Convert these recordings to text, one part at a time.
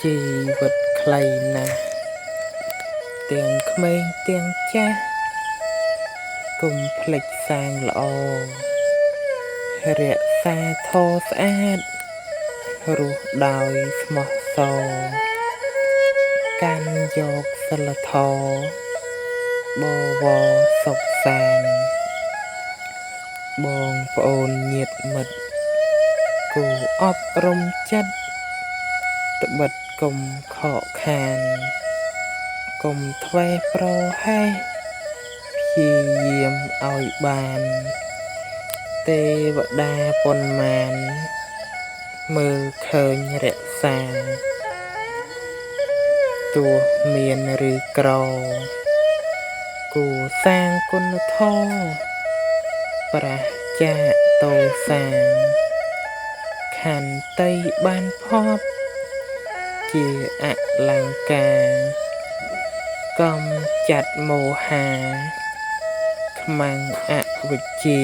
ជីវិតខ្លីណាស់ទាំងក្មេងទាំងចាស់កុំភ្លេចសាងល្អរក្សាធម៌ស្អាតរស់ដោយស្មោះសរកាន់យកសិលធម៌បវរសុខសាន្តបងប្អូនញាតិមិត្តគូអប់រំចិត្តត្បិតកុំខកខានកុំធ្វេសប្រហែសព្យាយាមឲ្យបានទេវតាប៉ុន្មានមើលឃើញរក្សាទោះមានឬក្រគួរសាងគុណធម៌ប្រះចាកទោសាខន្តីបានផប់ជាអលង្ការកំចាត់មោហាខ្មាំងអវិជ្ជា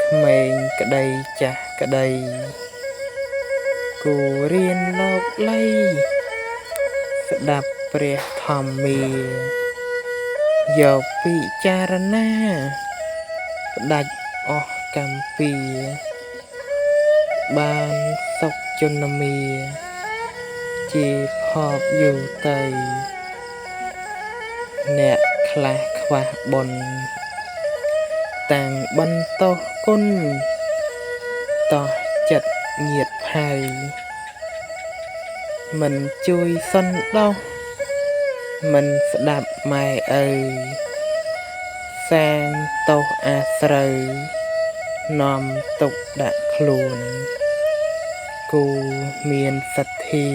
ក្មេងក្តីចាស់ក្តីគួររៀនលោកលៃស្ដាប់ព្រះធម្មាយកពិចារណាផ្ដាច់អស់កម្មពៀបានសុខជន្មាជាភពយូរទៅអ្នកខ្លះខ្វះបុណ្យតាំងបន្តោសគុណតោះចិត្តញាតផៅមិនជួយសន្តោសមិនស្ដាប់ម៉ែឪសាងទោសអាស្រូវនាំទុកដាក់ខ្លួនគូមានសទ្ធា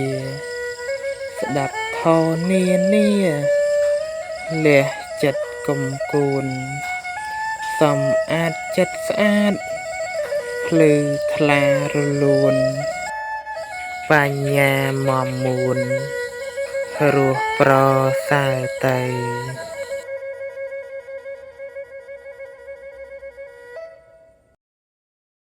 ស្ដាប់ធម៌នានាលះចិត្តកុំគួនសំអាតចិត្តស្អាតភ្លឺថ្លារលូនបញ្ញាមមមួនរស់ប្រសើរទៅ